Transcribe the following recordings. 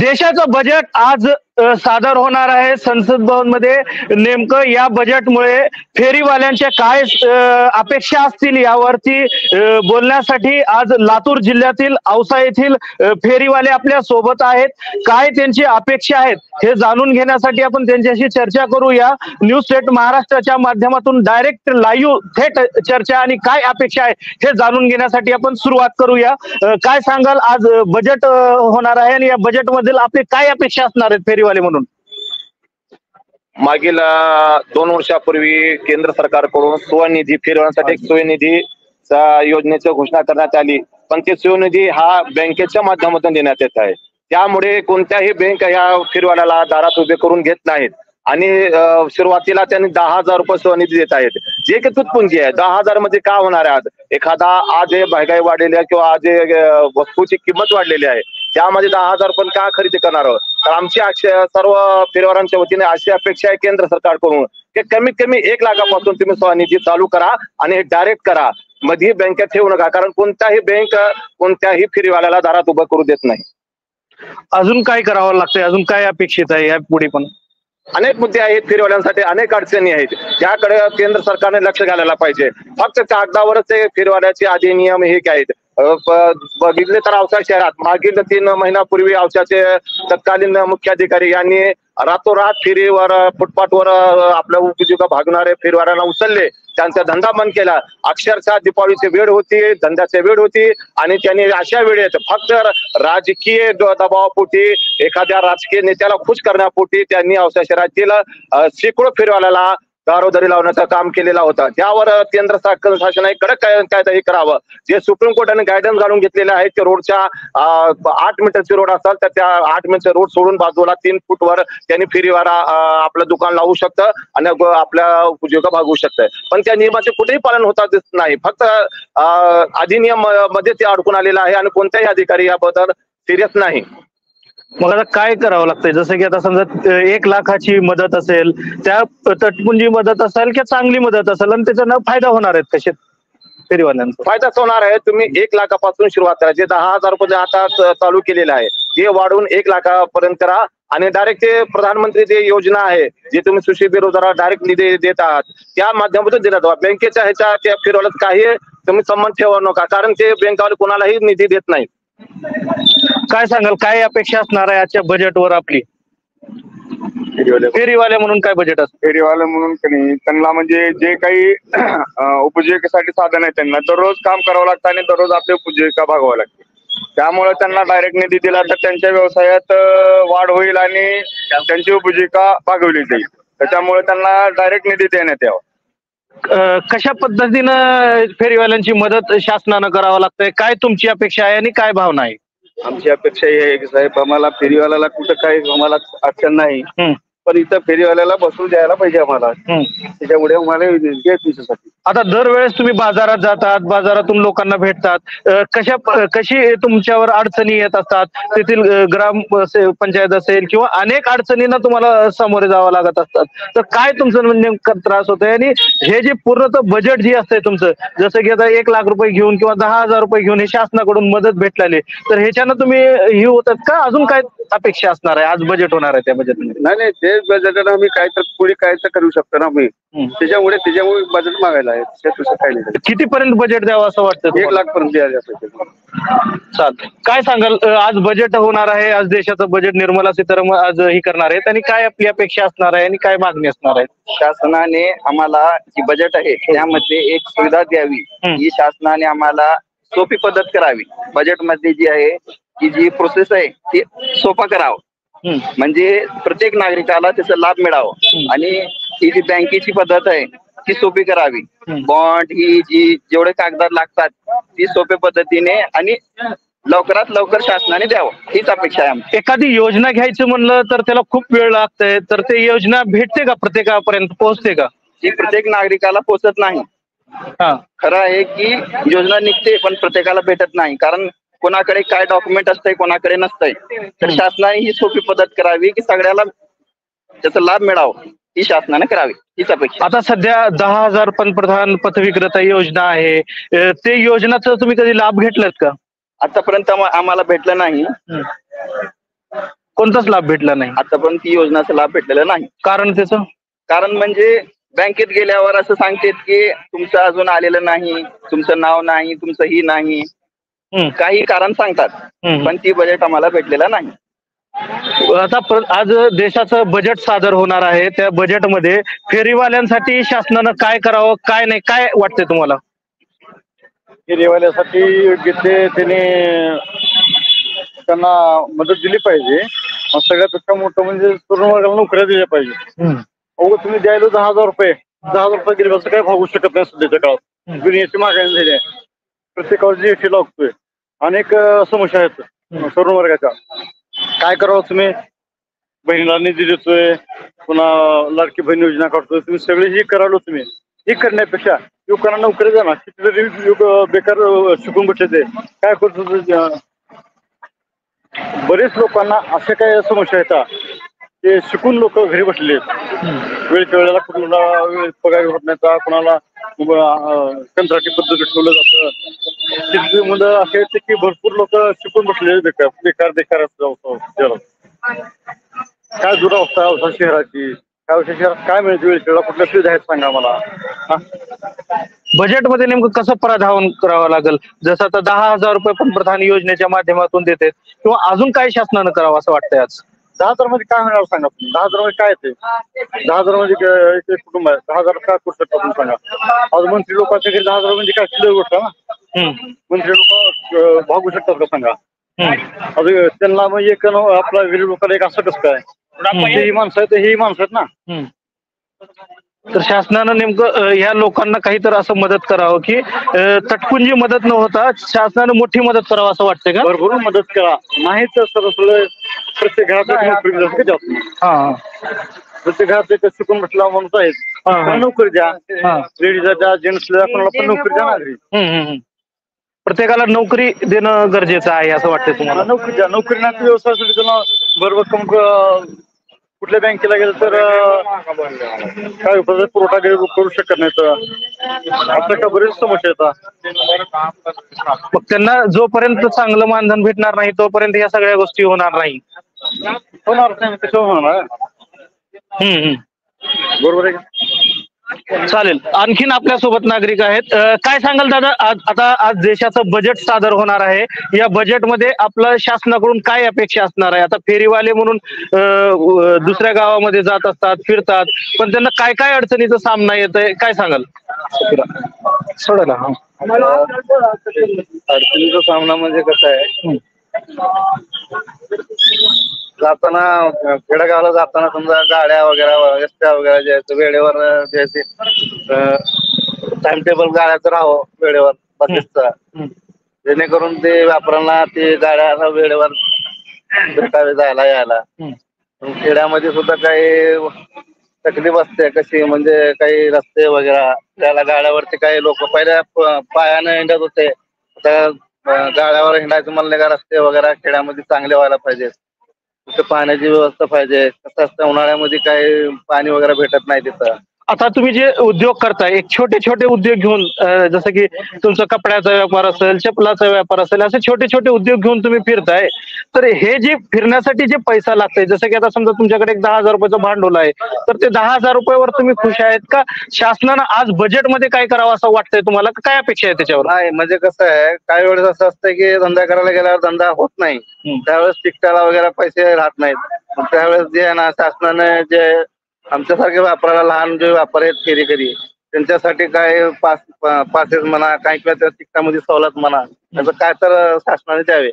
देशाचं बजेट आज सादर होणार आहे संसद भवन मध्ये। नेमकं या बजेटमुळे फेरीवाल्यांच्या काय अपेक्षा असतील यावरती बोलण्यासाठी आज लातूर जिल्ह्यातील औसा येथील फेरीवाले आपल्या सोबत आहेत। काय त्यांची अपेक्षा आहेत हे जाणून घेण्यासाठी आपण त्यांच्याशी चर्चा करूया। न्यूज स्टेट महाराष्ट्राच्या माध्यमातून डायरेक्ट लाईव्ह थेट चर्चा आणि काय अपेक्षा आहे हे जाणून घेण्यासाठी आपण सुरुवात करूया। काय सांगाल, आज बजेट होणार आहे आणि या बजेट मधील आपले काय अपेक्षा असणार आहेत फेरीवाले म्हणून? मागील 2 वर्षापूर्वी केंद्र सरकारकडून स्वनिधी फेरीवाल्यांसाठी एक स्वनिधी योजनेची घोषणा करण्यात आली, पण ते स्वनिधी हा बँकेच्या माध्यमातून देण्यात येत आहे। त्यामुळे कोणत्याही बँक या फेरीवाल्याला दारात उभे करून घेत नाहीत आणि सुरुवातीला त्यांनी 10,000 रुपये स्वनिधी देत आहेत, जे की तुटपुंजी आहे। 10,000 मध्ये काय होणार आहे? एखादा आज महागाई वाढलेली आहे किंवा आज वस्तूची किंमत वाढलेली आहे, त्यामध्ये 10,000 पण का खरेदी करणार आहोत? तर आमची सर्व फेरीवाल्यांच्या वतीने अशी अपेक्षा आहे केंद्र सरकारकडून की कमीत कमी 1 लाखापासून तुम्ही स्वनिधी चालू करा आणि डायरेक्ट करा, मध्ये बँकेत ठेवू नका, कारण कोणत्याही बँक कोणत्याही फेरीवाल्याला दारात उभं करू देत नाही। अजून काय करावं लागतंय? अजून काय अपेक्षित आहे या पुढे? पण अनेक मुद्दे आहेत फेरीवाल्यांसाठी, अनेक अडचणी आहेत, त्याकडे केंद्र सरकारने लक्ष घालायला पाहिजे। फक्त कागदावरच ते फेरीवाल्याचे अधिनियम हे काय आहेत बघितले तर औसा शहरात मागील 3 महिन्यापूर्वी औसाचे तत्कालीन मुख्याधिकारी यांनी रातोरात फेरीवर फुटपाथवर आपल्या उपजीविका भागणारे फेरीवाल्यांना उचलले, त्यांचा धंदा बंद केला। अक्षरशः दीपावलीची वेळ होती, धंद्याची वेळ होती आणि त्यांनी अशा वेळेत फक्त राजकीय दबावापोटी एखाद्या राजकीय नेत्याला खुश करण्यापोटी त्यांनी औसा शहरातील शेकडो फेरीवाल्याला दारोदारी लावण्याचं काम केलेला होता। त्यावर केंद्र शासनाने कडक कायदा करावं। जे सुप्रीम कोर्टाने गायडन्स घालून घेतलेले आहे ते रोडच्या 8 मीटरची रोड असेल तर त्या 8 मीटर रोड सोडून बाजूला 3 फूटवर त्यांनी फेरीवाला आपलं दुकान लावू शकतं आणि आपल्या उपजीविका भागवू शकतं, पण त्या नियमाचे कुठेही पालन होता दिसत नाही। फक्त अधिनियम मध्ये ते अडकून आलेलं आहे आणि कोणत्याही अधिकारी याबद्दल सिरियस नाही। मग आता काय करावं लागतंय? जसं की आता समजा 1 लाखाची मदत असेल, त्या तटपुंजी मदत असेल किंवा चांगली मदत असेल आणि त्याचा फायदा होणार आहेत कसे फेरीवाल्यांचा? फायदाच होणार आहे। तुम्ही 1 लाखापासून सुरुवात करा, जे 10,000 रुपये आता चालू केलेलं आहे ते वाढवून 1 लाखापर्यंत करा आणि डायरेक्ट ते प्रधानमंत्री जे योजना आहे जे तुम्ही सुशी बेरोजगार डायरेक्ट निधी देत आहात त्या माध्यमातून दिला जावा। बँकेच्या ह्याच्या त्या फेरीवाल्यात काही तुम्ही संबंध ठेवू नका, कारण ते बँकावाले कोणालाही निधी देत नाही। काय सांगाल, काय अपेक्षा असणार आहे आजच्या बजेटवर आपली? फेरीवाले म्हणून काय बजेट असतं? फेरीवाले म्हणून त्यांना म्हणजे जे काही उपजीविकेसाठी साधन आहे त्यांना दररोज काम करावं लागतं आणि दररोज आपली उपजीविका भागवावी लागते। त्यामुळे त्यांना डायरेक्ट निधी दिला तर त्यांच्या व्यवसायात वाढ होईल आणि त्यांची उपजीविका भागवली जाईल, त्याच्यामुळे त्यांना डायरेक्ट निधी देण्यात यावा। कशा पद्धतीनं फेरीवाल्यांची मदत शासनानं करावं लागतंय? काय तुमची अपेक्षा आहे आणि काय भावना आहे? आमची अपेक्षा ही आहे की साहेब आम्हाला फेरीवाल्याला कुठं काही आम्हाला अडचण नाही, पण इथं फेरीवाल्याला बसून द्यायला पाहिजे आम्हाला, त्याच्यामुळे आम्हाला विनंती आहे तुमच्यासाठी। आता दरवेळेस तुम्ही बाजारात जातात, बाजारातून लोकांना भेटतात, कशी तुमच्यावर अडचणी येत असतात? तेथील ग्राम पंचायत असेल किंवा अनेक अडचणींना तुम्हाला सामोरे जावं लागत असतात, तर काय तुमचं नेमकं त्रास होतोय? आणि हे जे पूर्णतः बजेट जे असतंय तुमचं, जसं की आता 1 लाख रुपये घेऊन किंवा 10,000 रुपये घेऊन हे शासनाकडून मदत भेटलेली, तर ह्याच्यानं तुम्ही हे होतात का? अजून काय अपेक्षा असणार आहे? आज बजेट होणार आहे त्या बजेटमध्ये? नाही ते बजेटला आम्ही काय तर पुढे काय तर करू शकतो ना आम्ही, त्याच्यामुळे बजेट मागायला आहे। कितीपर्यंत बजेट द्यावं असं वाटतं? 1 लाख पर्यंत द्यायला। चालतंय। काय सांगाल, आज बजेट होणार आहे, आज देशाचं बजेट निर्मला सीतारामन आज ही करणार आहेत आणि काय आपली अपेक्षा असणार आहे आणि काय मागणी असणार आहे? शासनाने आम्हाला जी बजेट आहे त्यामध्ये एक सुविधा द्यावी, ही शासनाने आम्हाला सोपी पद्धत करावी। बजेट मध्ये जी आहे की जी प्रोसेस आहे ती सोपा करावं, म्हणजे प्रत्येक नागरिकाला त्याचा लाभ मिळावा आणि ही जी बँकेची पद्धत आहे ती सोपी करावी। बॉन्ड ही जी जेवढे कागदात लागतात ती सोप्या पद्धतीने आणि लवकरात लवकर शासनाने द्यावं, हीच अपेक्षा आहे आमची। एखादी योजना घ्यायचं म्हणलं तर त्याला खूप वेळ लागतंय, तर ते योजना भेटते का? प्रत्येकापर्यंत पोहोचते का? ती प्रत्येक नागरिकाला पोहोचत नाही। खरं आहे की योजना निघते पण प्रत्येकाला भेटत नाही, कारण कोणाकडे काय डॉक्युमेंट असतंय कोणाकडे नसतंय। तर शासनाने ही सोपी पद्धत करावी की सगळ्याला त्याचा लाभ मिळावा, ही शासनाने करावी, हीच अपेक्षा। आता सध्या 10,000 पंतप्रधान पथविक्रेता योजना आहे, ते योजनाचा तुम्ही कधी लाभ घेतलात का? आतापर्यंत आम्हाला भेटलं नाही। कोणताच लाभ भेटला नाही. आतापर्यंत ती योजनाचा लाभ भेटलेला नाही. कारण त्याचं कारण म्हणजे बँकेत गेल्यावर असं सांगतात की तुमचं अजून आलेलं नाही, तुमचं नाव नाही, तुमचं ही नाही, काही कारण सांगतात, पण ती बजेट आम्हाला भेटलेला नाही. आता आज देशाचं बजेट सादर होणार आहे. त्या बजेटमध्ये फेरीवाल्यांसाठी शासनानं काय करावं, काय नाही, काय वाटतंय तुम्हाला? फेरीवाल्यासाठी योग्य ते त्यांना मदत दिली पाहिजे. सगळ्यापेक्षा मोठं म्हणजे तरुण वर्गाला नोकऱ्या दिल्या पाहिजे. तुम्ही द्यायला 10,000 रुपये, 10,000 रुपये गेले असं काय भागू शकत नाही सध्याच्या काळात. दुनियाची महागाई झाली आहे, प्रत्येकावर GST लागतोय, अनेक समस्या आहेत तरुण वर्गाच्या. काय करावं तुम्ही? बहिणीला निधी देतोय, पुन्हा लाडकी बहीण योजना काढतोय, तुम्ही सगळे हे करालो. तुम्ही हे करण्यापेक्षा युवकांना नोकरी द्या ना. कितीतरी युवक बेकार शिकून बसले, काय करतो? बरेच लोकांना अशा काही समस्या येतात, ते शिकून लोक घरी बसले आहेत. वेळच्या वेळेला कुणाला पगार होत नाही, कुणाला कंत्राटी पद्धती ठेवलं जातं. किती मुलं असे आहेत की भरपूर लोक शिकून बसले बेकार काय दुरावस्था अवस्था शहराची. काय शहरात काय मिळते वेळच्या वेळेला, कुठल्या सुविधा आहेत सांगा मला. बजेटमध्ये नेमकं कसं प्राधान्य करावं लागेल? जसं आता 10,000 रुपये पंतप्रधान योजनेच्या माध्यमातून देते, किंवा अजून काही शासनानं करावं असं वाटतंय आज? 10,000 मध्ये काय होणार सांगा तुम्ही? 10,000 मध्ये काय येते? 10,000 मध्ये एक कुटुंब आहे, 10,000 काय करू शकता तुम्ही सांगा? आज मंत्री लोकांच्या घरी 10,000 म्हणजे काय किलो गोष्ट ना. मंत्री लोक भागू शकतात का सांगा? अजून त्यांना मग एक आपला गरीब लोकांना एक असं कसं काय? ही माणसं आहेत, ही माणसं आहेत ना. तर शासनानं नेमकं ह्या लोकांना काहीतरी असं मदत करावं की तटपुंजी मदत न होता शासनानं मोठी मदत करावं असं वाटतंय का? भरपूर मदत करा. नाही तर सरळ प्रत्येक घरात प्रत्येक घरात एक शिकून बसला माणूस आहे, नोकरी द्या. लेडीजला द्या, जेंट्सला कोणाला पण नोकरी द्या ना. प्रत्येकाला नोकरी देणं गरजेचं आहे असं वाटतंय तुम्हाला? नोकरी द्या. नोकरी नाही व्यवसायासाठी त्यांना बरोबर कुठल्या बँकेला गेलं तर काय पुरवठा करू शकत नाही. तर आपल्या बरेच समस्या येतात. मग त्यांना जोपर्यंत चांगलं मानधन भेटणार नाही तोपर्यंत या सगळ्या गोष्टी होणार नाही. होणार नाही कसं होणार? बरोबर आहे का? चालेल. आणखीन आपल्यासोबत नागरिक आहेत. काय सांगाल दादा, आता आज देशाचं बजेट सादर होणार आहे. या बजेटमध्ये आपलं शासनाकडून काय अपेक्षा असणार आहे? आता फेरीवाले म्हणून दुसऱ्या गावामध्ये जात असतात, फिरतात, पण त्यांना काय काय अडचणीचा सामना येतोय, काय सांगाल? सोडा ना. अडचणीचा सामना म्हणजे कसं आहे, जाताना खेडेगावाला जाताना समजा गाड्या वगैरे एसट्या वगैरे जे आहेत वेळेवर द्यायचे, टाइम टेबल गाड्याचं राहावं वेळेवर बसेसचा, जेणेकरून ते वापरांना ते गाड्या वेळेवर भेटावे जायला यायला. खेड्यामध्ये सुद्धा काही तकलीफ असते कशी, म्हणजे काही रस्ते वगैरे त्याला गाड्यावरती काही लोक पहिल्या पायानं हिंडत होते, आता गाड्यावर हिंडायचं म्हणलं का रस्ते वगैरे खेड्यामध्ये चांगले व्हायला पाहिजे. तिथं पाण्याची व्यवस्था पाहिजे. कसं असतं उन्हाळ्यामध्ये काही पाणी वगैरे भेटत नाही तिथं. आता तुम्ही जे उद्योग करताय, एक छोटे छोटे उद्योग घेऊन, जसं की तुमचा कपड्याचा व्यापार असेल, चपलाचा व्यापार असेल, असे छोटे छोटे उद्योग घेऊन तुम्ही फिरताय, तर हे जे फिरण्यासाठी जे पैसा लागतंय, जसं की आता समजा तुमच्याकडे एक 10,000 रुपयाचं भांडवल आहे, तर ते 10,000 रुपयावर तुम्ही खुश आहेत का? शासनानं आज बजेटमध्ये काय करावं असं वाटतंय तुम्हाला? काय अपेक्षा आहे त्याच्यावर? नाही म्हणजे कसं आहे, काही वेळेस असं असतं की धंदा करायला गेल्यावर धंदा होत नाही, त्यावेळेस तिकटाला वगैरे पैसे राहत नाहीत. त्यावेळेस जे आहे ना, शासनाने जे आमच्यासारखे वापरायला लहान जे व्यापारी आहेत फेरीकरी, त्यांच्यासाठी काय पासेस म्हणा, काही किंवा त्या तिकटामध्ये सवलत म्हणा, त्याचं काय तर शासनाने द्यावे.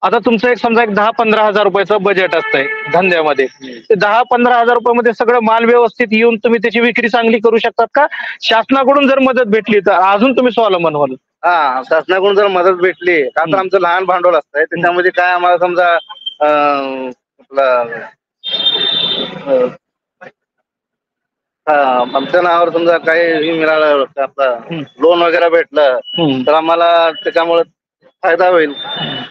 आता तुमचं एक समजा एक 10-15 हजार रुपयाचं बजेट असतंय धंद्यामध्ये, ते 10-15 हजार रुपयामध्ये सगळं माल व्यवस्थित येऊन तुम्ही त्याची विक्री चांगली करू शकतात का? शासनाकडून जर मदत भेटली तर अजून तुम्ही स्वावलंबन व्हाल? हा, शासनाकडून जर मदत भेटली, का तर आमचं लहान भांडवल असतंय, त्याच्यामध्ये काय आम्हाला समजा आमच्या नावावर समजा काही मिळालं, आपलं लोन वगैरे भेटलं तर आम्हाला त्याच्यामुळे फायदा होईल.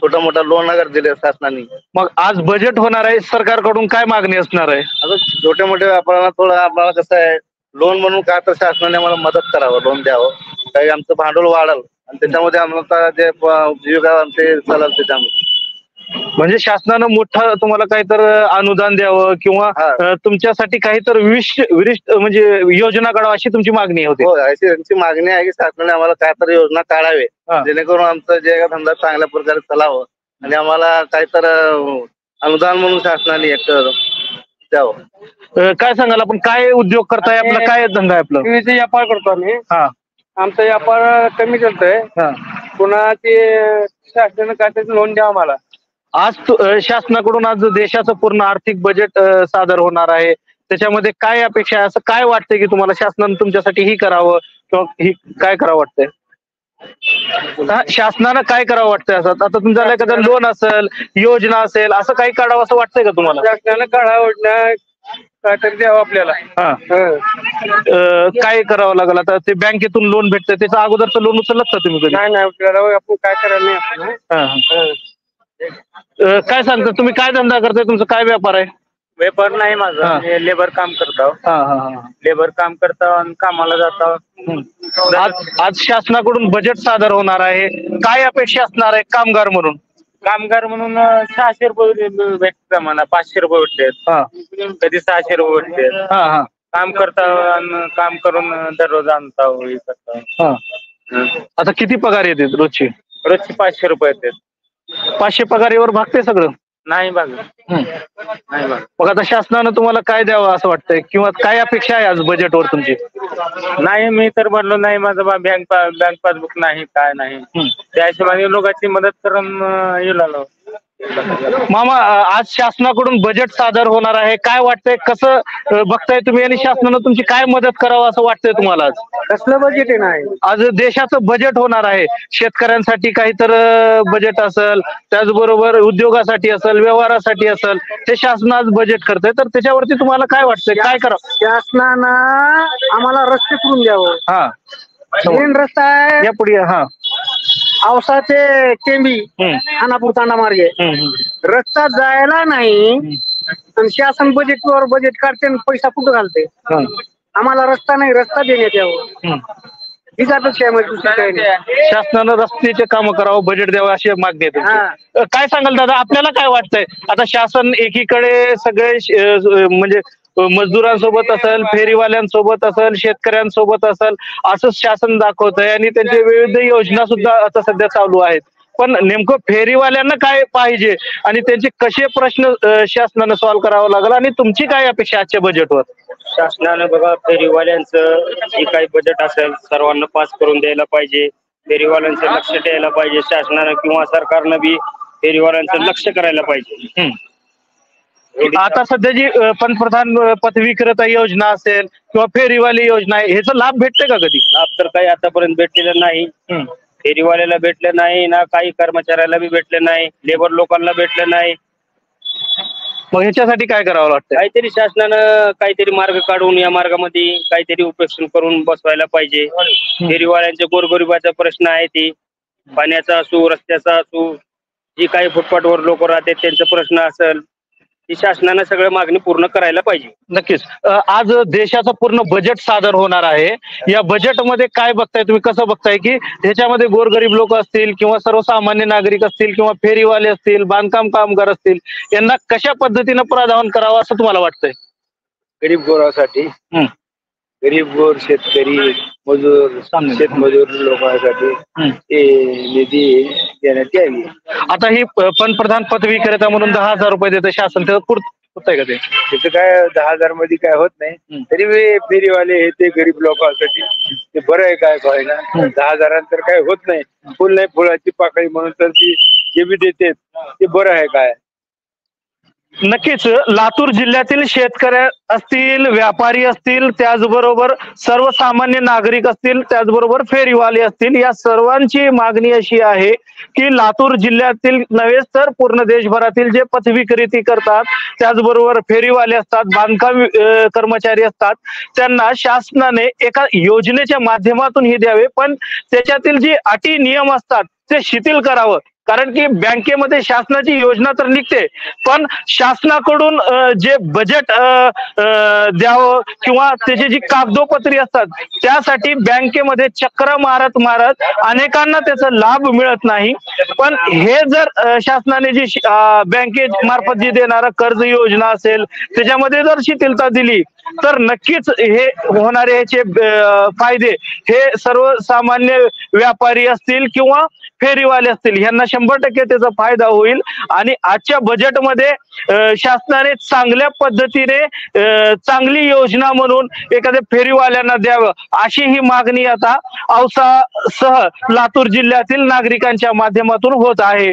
छोटा मोठा लोन वगैरे दिले शासनाने. मग आज बजेट होणार आहे, सरकारकडून काय मागणी असणार आहे? आता छोट्या मोठ्या व्यापाऱ्यांना थोडं आम्हाला कसं आहे, लोन म्हणून काय तर शासनाने आम्हाला मदत करावं, लोन द्यावं, काही आमचं भांडवल वाढल आणि त्याच्यामध्ये आम्हाला जे जीविका आमचे चालेल त्याच्यामध्ये. म्हणजे शासनानं मोठं तुम्हाला काहीतरी अनुदान द्यावं किंवा तुमच्यासाठी काहीतरी विशिष्ट म्हणजे योजना काढावं अशी तुमची मागणी होती. हो, अशी त्यांची मागणी आहे की शासनाने आम्हाला काहीतरी योजना काढावे जेणेकरून आमचं जे धंदा चांगल्या प्रकारे चालावं आणि आम्हाला काहीतरी अनुदान म्हणून शासनाने एक द्यावं. काय सांगाल आपण, काय उद्योग करताय, आपला काय धंदा आहे आपला? टीव्हीचा व्यापार करतो आम्ही. हा, आमचा व्यापार कमी चालतोय. पुन्हा ते शासनानं काहीतरी लोन द्यावं आम्हाला. आज शासनाकडून आज देशाचं पूर्ण आर्थिक बजेट सादर होणार आहे, त्याच्यामध्ये काय अपेक्षा आहे, असं काय वाटतंय की तुम्हाला शासनानं तुमच्यासाठी ही करावं किंवा ही काय करावं वाटतंय? शासनानं काय करावं वाटतंय असं? आता तुमच्याला एखादं लोन असेल, योजना असेल, असं काही काढावं असं वाटतंय का तुम्हाला? शासनानं काढावं काहीतरी द्यावं आपल्याला. काय करावं लागलं आता? ते बँकेतून लोन भेटतं, त्याचं अगोदरचं लोन उचललं का तुम्ही कधी? नाही आपल्याला आपण काय करायला नाही आपण. काय सांगता तुम्ही, काय धंदा करताय, तुमचा काय व्यापार आहे? व्यापार नाही माझा, लेबर काम करतो. लेबर काम करतो आणि कामाला जातो. आज शासनाकडून बजेट सादर होणार आहे, काय अपेक्षा असणार आहे कामगार म्हणून? कामगार म्हणून 600 रुपये भेटतात मला, 500 रुपये भेटतात, कधी 600 रुपये भेटतात. काम करता आणि काम करून दररोज आणता करता. आता किती पगार येते रोजची? 500 रुपये येतात. 500 पगारीवर भागते सगळं? नाही नाही. मग आता शासनानं तुम्हाला काय द्यावं असं वाटतंय किंवा काय अपेक्षा आहे आज बजेटवर तुमची? नाही, मी तर म्हणलो नाही, माझं बँक पासबुक नाही, काय नाही. त्या हिशोबाने लोकांची मदत करून येऊ लागलो. मामा, आज शासनाकडून बजेट सादर होणार आहे, काय वाटतंय, कसं बघताय तुम्ही आणि शासनानं तुमची काय मदत करावं असं वाटतंय तुम्हाला? आज कसलं बजेट आहे? नाही, आज देशाचं बजेट होणार आहे, शेतकऱ्यांसाठी काहीतरी बजेट असेल, त्याचबरोबर उद्योगासाठी असेल, व्यवहारासाठी असेल, ते शासन आज बजेट करतंय, तर त्याच्यावरती तुम्हाला काय वाटतंय, काय करावं? शासनानं आम्हाला रस्ते करून द्यावं. मेन रस्ता आहे या पुढे. औसा ते टेंबी, खानापूर तांडा मार्गे रस्ता जायला नाही आणि शासन बजेट काढते आणि पैसा कुठं घालते? आम्हाला रस्ता नाही, रस्ता देण्यात यावं. शासनानं रस्त्याचे काम करावं, बजेट द्यावं अशी मागणी आहे. काय सांगाल दादा, आपल्याला काय वाटतंय? आता शासन एकीकडे सगळे म्हणजे मजदुरांसोबत असेल, फेरीवाल्यांसोबत असेल, शेतकऱ्यांसोबत असेल, असंच शासन दाखवतंय आणि त्यांच्या विविध योजना सुद्धा आता सध्या चालू आहेत. पण नेमकं फेरीवाल्यांना काय पाहिजे आणि त्यांचे कसे प्रश्न शासनानं सॉल्व्ह करावं लागेल आणि तुमची काय अपेक्षा आजच्या बजेटवर? शासनानं बघा, फेरीवाल्यांचं जे काही बजेट असेल सर्वांना पास करून द्यायला पाहिजे. फेरीवाल्यांचं लक्ष द्यायला पाहिजे शासनानं किंवा सरकारनं बी फेरीवाल्यांचं लक्ष करायला पाहिजे. आता सध्या जी पंतप्रधान पथविक्रेता योजना असेल किंवा फेरीवाली योजना आहे, ह्याचा लाभ भेटते का कधी? लाभ तर काही आतापर्यंत भेटलेला नाही. फेरीवाल्याला भेटले नाही ना, काही कर्मचाऱ्याला बी भेटले नाही, लेबर लोकांना भेटले नाही. मग ह्याच्यासाठी काय करावं लागतं? काहीतरी शासनानं काहीतरी मार्ग काढून या मार्गामध्ये काहीतरी उपेक्षण करून बसवायला पाहिजे. फेरीवाल्यांचे गोरगरिबाचा प्रश्न आहे, ती पाण्याचा असो, रस्त्याचा असो, जी काही फुटपाथवर लोक राहतात त्यांचा प्रश्न असेल, ती शासनानं सगळं मागणी पूर्ण करायला पाहिजे. नक्कीच. आज देशाचं पूर्ण बजेट सादर होणार आहे. या बजेटमध्ये काय बघताय तुम्ही, कसं बघताय की त्याच्यामध्ये गोरगरीब लोक असतील किंवा सर्वसामान्य नागरिक असतील किंवा फेरीवाले असतील, बांधकाम कामगार असतील, यांना कशा पद्धतीनं प्राधान्य करावं असं तुम्हाला वाटतंय? गरीब गोरासाठी, गरीब गोर शेतकरी, मजूर, शेतमजूर लोकांसाठी निधी देण्यात यावी. आता ही पंतप्रधान पथविक्रेता म्हणून 10,000 रुपये देतं शासन, त्याचं होत आहे का ते? त्याचं काय 10,000 मध्ये काय होत नाही, तरी फेरीवाले हे ते गरीब लोकांसाठी ते बरं आहे. काय पाहिजे ना, 10,000 तर काय होत नाही, फुल नाही फुलाची पाकळी म्हणून तर ती जे बी देते ते बरं आहे. काय नक्कीच लातूर जिल्ह्यातील शेतकरी असतील, व्यापारी असतील, त्याचबरोबर सर्वसामान्य नागरिक असतील, त्याचबरोबर फेरीवाले असतील, या सर्वांची मागणी अशी आहे की लातूर जिल्ह्यातील नव्हे तर पूर्ण देशभरातील जे पथविक्रेते करतात, त्याचबरोबर फेरीवाले असतात, बांधकाम कर्मचारी असतात, त्यांना शासनाने एका योजनेच्या माध्यमातून हे द्यावे, पण त्याच्यातील जे अटी नियम असतात ते शिथिल करावं. कारण की बँकेमध्ये शासनाची योजना तर निघते, पण शासनाकडून जे बजेट द्यावं किंवा त्याची जी कागदोपत्री असतात त्यासाठी बँकेमध्ये चक्र मारत मारत अनेकांना त्याचा लाभ मिळत नाही. पण हे जर शासनाने जी बँके मार्फत जी देणारा कर्ज योजना असेल त्याच्यामध्ये जर शिथिलता दिली तर नक्कीच हे होणारे ह्याचे फायदे हे सर्वसामान्य व्यापारी असतील किंवा फेरीवाले असतील यांना 100% त्याचा फायदा होईल. आणि आजच्या बजेटमध्ये शासनाने चांगल्या पद्धतीने चांगली योजना म्हणून एखाद्या फेरीवाल्यांना द्यावं अशी ही मागणी आता औसासह लातूर जिल्ह्यातील नागरिकांच्या माध्यमातून होत आहे.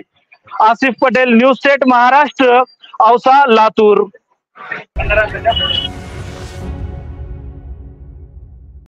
Asif Patel, news state Maharashtra, Ausa, Latur.